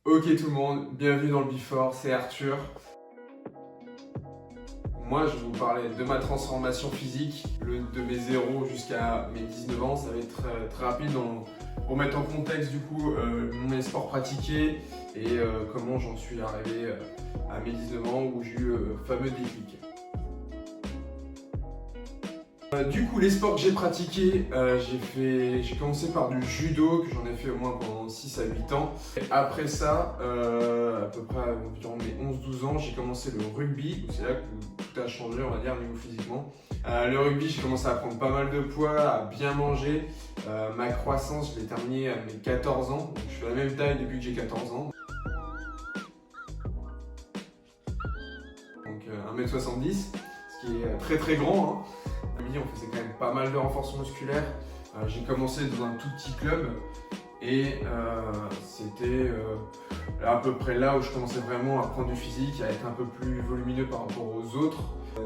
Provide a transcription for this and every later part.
Ok tout le monde, bienvenue dans le Before, c'est Arthur. Moi je vais vous parler de ma transformation physique, de mes 0 jusqu'à mes 19 ans. Ça va être très rapide pour mettre en contexte du coup mes sports pratiqués et comment j'en suis arrivé à mes 19 ans où j'ai eu le fameux déclic. Du coup, les sports que j'ai pratiqués, j'ai commencé par du judo, que j'en ai fait au moins pendant 6 à 8 ans. Et après ça, à peu près environ mes 11-12 ans, j'ai commencé le rugby, où c'est là que tout a changé, on va dire, niveau physiquement. Le rugby, j'ai commencé à prendre pas mal de poids, à bien manger. Ma croissance, je l'ai terminée à mes 14 ans, donc je fais la même taille depuis que j'ai 14 ans. Donc 1m70, ce qui est très très grand, hein. On faisait quand même pas mal de renforcement musculaire. J'ai commencé dans un tout petit club et c'était à peu près là où je commençais vraiment à prendre du physique, à être un peu plus volumineux par rapport aux autres.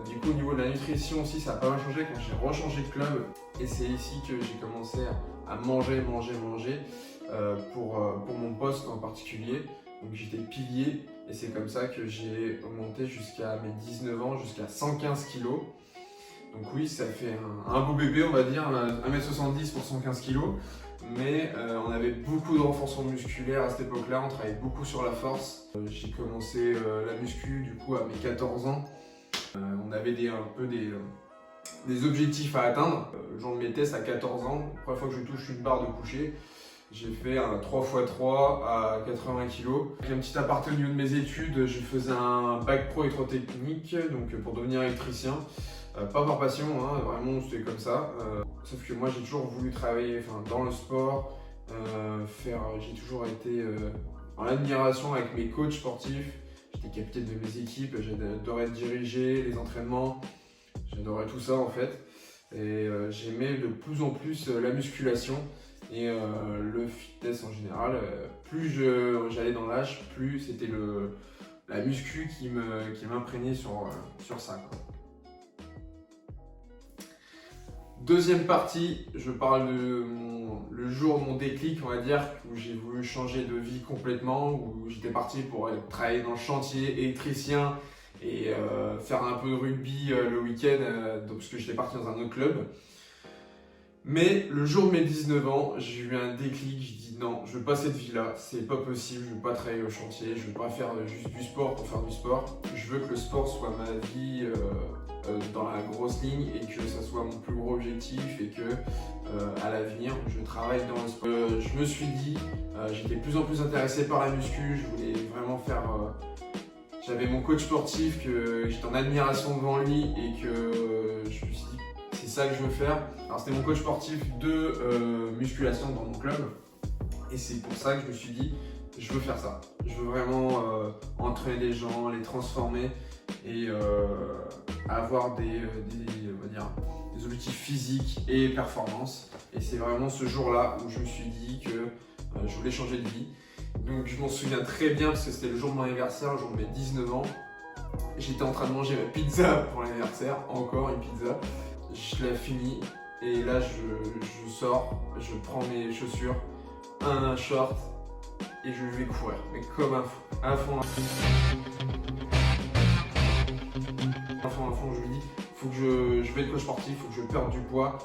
Du coup, au niveau de la nutrition aussi, ça a pas mal changé quand j'ai rechangé de club et c'est ici que j'ai commencé à manger pour mon poste en particulier. Donc j'étais pilier et c'est comme ça que j'ai augmenté jusqu'à mes 19 ans, jusqu'à 115 kg. Donc oui, ça fait un beau bébé, on va dire, 1m70 pour 115 kg. Mais on avait beaucoup de renforcement musculaire à cette époque-là, on travaillait beaucoup sur la force. J'ai commencé la muscu du coup à mes 14 ans. On avait des objectifs à atteindre. J'en mettais à 14 ans, la première fois que je touche une barre de coucher. J'ai fait un 3x3 à 80 kg. J'ai un petit aparté au niveau de mes études, je faisais un bac pro électrotechnique, donc pour devenir électricien. Pas par passion, hein, vraiment c'était comme ça. Sauf que moi j'ai toujours voulu travailler dans le sport, j'ai toujours été en admiration avec mes coachs sportifs. J'étais capitaine de mes équipes, j'adorais diriger les entraînements, j'adorais tout ça en fait. Et j'aimais de plus en plus la musculation et le fitness en général. Plus j'allais dans l'âge, plus c'était la muscu qui m'imprégnait sur ça, quoi. Deuxième partie, je parle le jour de mon déclic, on va dire, où j'ai voulu changer de vie complètement, où j'étais parti pour travailler dans le chantier, électricien et faire un peu de rugby le week-end, parce que j'étais parti dans un autre club. Mais le jour de mes 19 ans, j'ai eu un déclic, je dis non, je veux pas cette vie-là, c'est pas possible, je veux pas travailler au chantier, je veux pas faire juste du sport pour faire du sport. Je veux que le sport soit ma vie dans la grosse ligne et que ça soit mon plus gros objectif et que à l'avenir, je travaille dans le sport. Je me suis dit, j'étais de plus en plus intéressé par la muscu, je voulais vraiment faire... J'avais mon coach sportif, que j'étais en admiration devant lui et que je me suis dit, c'est ça que je veux faire. Alors c'était mon coach sportif de musculation dans mon club et c'est pour ça que je me suis dit je veux faire ça. Je veux vraiment entraîner les gens, les transformer et avoir on va dire, des objectifs physiques et performance. Et c'est vraiment ce jour-là où je me suis dit que je voulais changer de vie. Donc je m'en souviens très bien parce que c'était le jour de mon anniversaire, le jour de mes 19 ans. J'étais en train de manger ma pizza pour l'anniversaire, encore une pizza. Je l'ai fini et là je sors, je prends mes chaussures, un short et je vais courir, mais comme un fou, à fond, je me dis, faut que je vais être coach sportif, faut que je perde du poids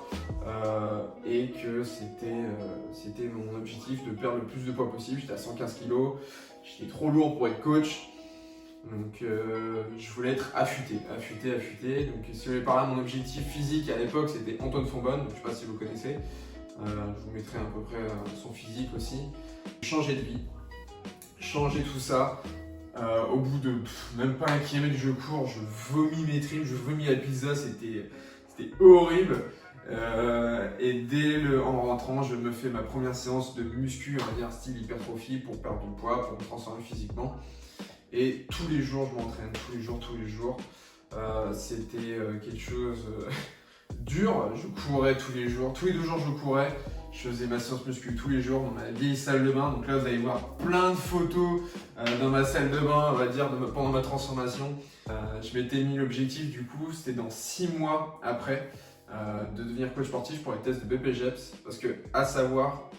et que c'était mon objectif de perdre le plus de poids possible. J'étais à 115 kg, j'étais trop lourd pour être coach. Donc je voulais être affûté. Donc si vous voulez parler de mon objectif physique à l'époque, c'était Antoine Fonbonne, donc je ne sais pas si vous connaissez. Je vous mettrai à peu près son physique aussi. Changer de vie, changer tout ça. Au bout de même pas 1 kilomètre, je cours, je vomis mes tripes, je vomis la pizza, c'était horrible. En rentrant, je me fais ma première séance de muscu, on va dire style hypertrophie, pour perdre du poids, pour me transformer physiquement. Et tous les jours, je m'entraîne, tous les jours. C'était quelque chose dur. Je courais tous les jours. Tous les 2 jours, je courais. Je faisais ma séance muscu tous les jours dans ma vieille salle de bain. Donc là, vous allez voir plein de photos dans ma salle de bain, on va dire, pendant ma transformation. Je m'étais mis l'objectif, du coup, c'était dans 6 mois après de devenir coach sportif pour les tests de BPJEPS. Parce que, à savoir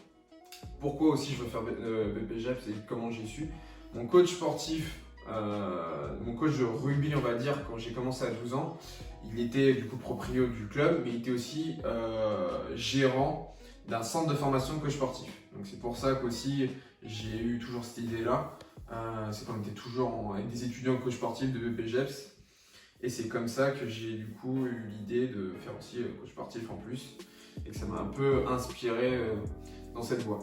Pourquoi aussi je veux faire BPJEPS et comment j'ai su. Mon coach sportif, mon coach de rugby, on va dire, quand j'ai commencé à 12 ans, il était du coup proprio du club, mais il était aussi gérant d'un centre de formation de coach sportif. Donc c'est pour ça qu'aussi j'ai eu toujours cette idée-là. C'est qu'on était toujours avec des étudiants coach sportif de BPJEPS. Et c'est comme ça que j'ai du coup eu l'idée de faire aussi coach sportif en plus. Et que ça m'a un peu inspiré dans cette voie.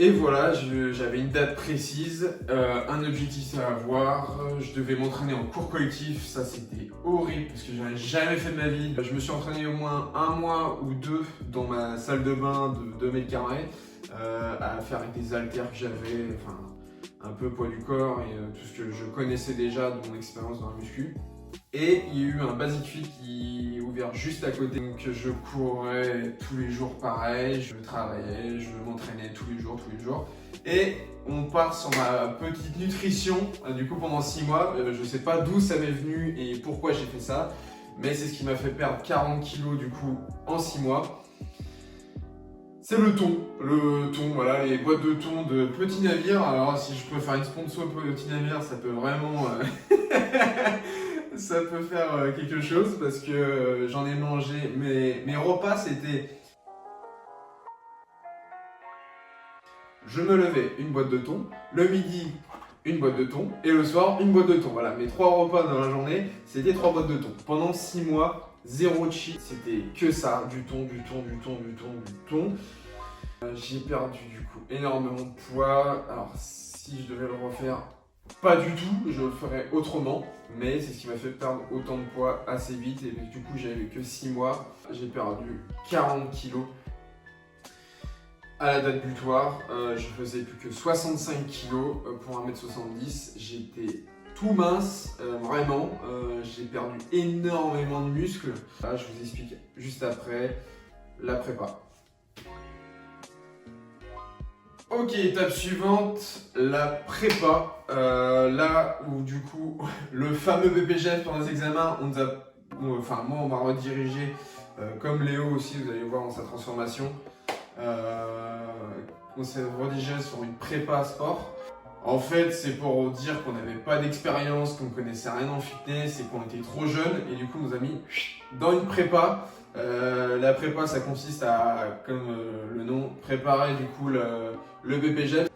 Et voilà, j'avais une date précise, un objectif à avoir, je devais m'entraîner en cours collectif, ça c'était horrible parce que j'en ai jamais fait de ma vie. Je me suis entraîné au moins 1 mois ou 2 dans ma salle de bain de 2 mètres carrés, à faire avec des haltères que j'avais, enfin un peu poids du corps et tout ce que je connaissais déjà de mon expérience dans la muscu. Et il y a eu un Basic Fit qui est ouvert juste à côté, donc je courais tous les jours pareil, je travaillais, je m'entraînais tous les jours. Et on part sur ma petite nutrition, du coup pendant 6 mois, je sais pas d'où ça m'est venu et pourquoi j'ai fait ça, mais c'est ce qui m'a fait perdre 40 kilos du coup en 6 mois. C'est le thon, voilà, les boîtes de thon de Petit Navire. Alors si je peux faire une sponsor Petit Navire, ça peut vraiment... ça peut faire quelque chose parce que j'en ai mangé. Mes repas, c'était... Je me levais, une boîte de thon. Le midi, une boîte de thon. Et le soir, une boîte de thon. Voilà, mes 3 repas dans la journée, c'était 3 boîtes de thon. Pendant 6 mois, 0 cheat. C'était que ça, du thon. J'ai perdu du coup énormément de poids. Alors, si je devais le refaire... Pas du tout, je le ferais autrement, mais c'est ce qui m'a fait perdre autant de poids assez vite et du coup j'avais que 6 mois, j'ai perdu 40 kilos. À la date butoir, je faisais plus que 65 kilos pour 1m70, j'étais tout mince, vraiment, j'ai perdu énormément de muscles. Là, je vous explique juste après la prépa. Ok, étape suivante, la prépa. Là où du coup, le fameux BPJEPS pendant les examens, moi on m'a redirigé, comme Léo aussi, vous allez voir dans sa transformation, on s'est redirigé sur une prépa sport. En fait, c'est pour dire qu'on n'avait pas d'expérience, qu'on ne connaissait rien en fitness et qu'on était trop jeune. Et du coup, on nous a mis dans une prépa. La prépa, ça consiste à, comme le nom, préparer du coup le BPJEPS.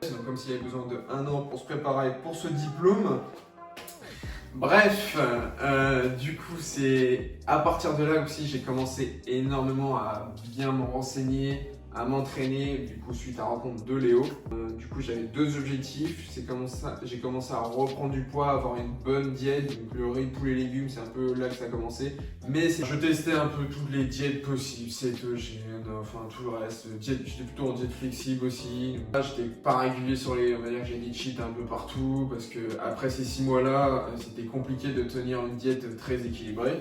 Donc, comme s'il y avait besoin de 1 an pour se préparer pour ce diplôme. Bref, du coup, c'est à partir de là aussi j'ai commencé énormément à bien me renseigner, à m'entraîner, du coup suite à la rencontre de Léo. Du coup j'avais 2 objectifs, j'ai commencé à reprendre du poids, à avoir une bonne diète, donc le riz, poulet, légumes, c'est un peu là que ça a commencé. Mais je testais un peu toutes les diètes possibles, cétogène, enfin tout le reste, j'étais plutôt en diète flexible aussi. Donc là j'étais pas régulier sur on va dire que j'ai des cheats un peu partout, parce que après ces 6 mois là, c'était compliqué de tenir une diète très équilibrée.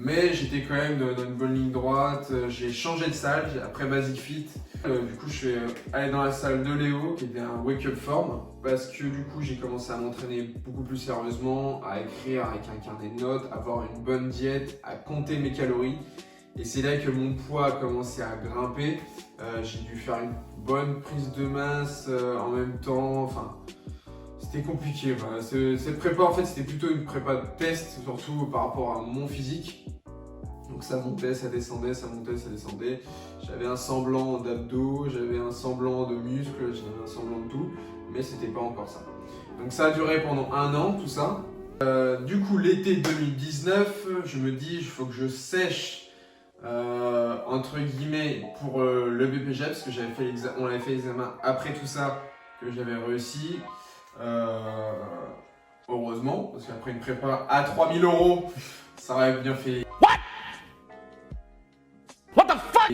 Mais j'étais quand même dans une bonne ligne droite, j'ai changé de salle, après Basic Fit. Du coup je suis allé dans la salle de Léo qui était un Wake Up Form parce que du coup j'ai commencé à m'entraîner beaucoup plus sérieusement, à écrire avec un carnet de notes, à avoir une bonne diète, à compter mes calories. Et c'est là que mon poids a commencé à grimper. J'ai dû faire une bonne prise de masse en même temps, enfin... C'était compliqué. Voilà. Cette prépa, en fait, c'était plutôt une prépa de test, surtout par rapport à mon physique. Donc ça montait, ça descendait, ça montait, ça descendait. J'avais un semblant d'abdos, j'avais un semblant de muscles, j'avais un semblant de tout, mais c'était pas encore ça. Donc ça a duré pendant 1 an, tout ça. Du coup, l'été 2019, je me dis, il faut que je sèche, entre guillemets, pour le BPJEPS, parce que on avait fait l'examen après tout ça, que j'avais réussi. Heureusement, parce qu'après une prépa à 3000 €, ça aurait bien fait. What the fuck?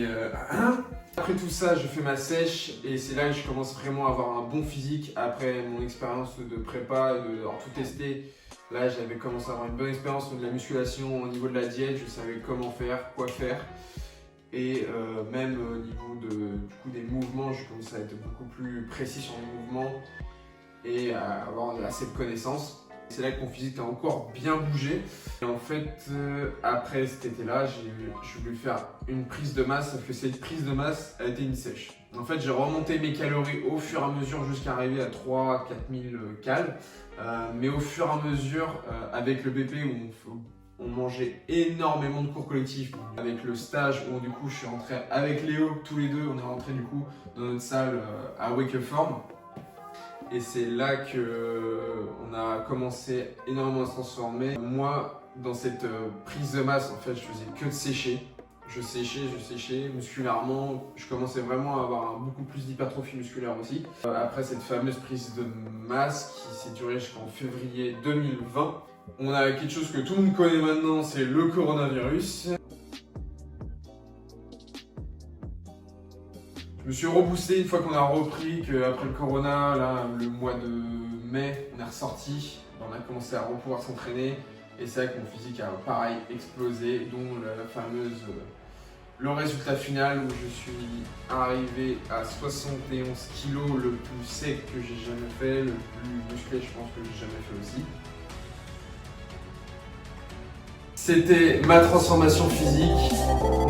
Après tout ça, je fais ma sèche et c'est là que je commence vraiment à avoir un bon physique. Après mon expérience de prépa, d'avoir tout testé, là j'avais commencé à avoir une bonne expérience de la musculation au niveau de la diète. Je savais comment faire, quoi faire. Et même au niveau du coup, des mouvements, je commençais à être beaucoup plus précis sur les mouvements et à avoir assez de connaissances. C'est là que mon physique a encore bien bougé. Et en fait, après cet été-là, j'ai voulu faire une prise de masse, sauf que cette prise de masse a été une sèche. En fait, j'ai remonté mes calories au fur et à mesure jusqu'à arriver à 3 4 000 cales. Mais au fur et à mesure, avec le BP où on mangeait énormément de cours collectifs, avec le stage où du coup je suis rentré avec Léo, tous les deux, on est rentré du coup dans notre salle à Wake Form. Et c'est là qu'on a commencé énormément à se transformer. Moi, dans cette prise de masse, en fait, je faisais que de sécher. Je séchais musculairement. Je commençais vraiment à avoir beaucoup plus d'hypertrophie musculaire aussi. Après cette fameuse prise de masse qui s'est durée jusqu'en février 2020, on a quelque chose que tout le monde connaît maintenant, c'est le coronavirus. Je me suis reboosté une fois qu'on a repris, qu'après le corona, là, le mois de mai, on est ressorti, on a commencé à pouvoir s'entraîner. Et c'est vrai que mon physique a pareil explosé, dont le résultat final où je suis arrivé à 71 kg, le plus sec que j'ai jamais fait, le plus musclé je pense que j'ai jamais fait aussi. C'était ma transformation physique.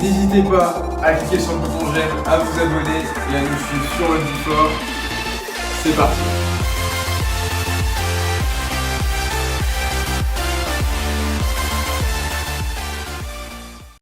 N'hésitez pas à cliquer sur le bouton j'aime, à vous abonner et à nous suivre sur le Before. C'est parti.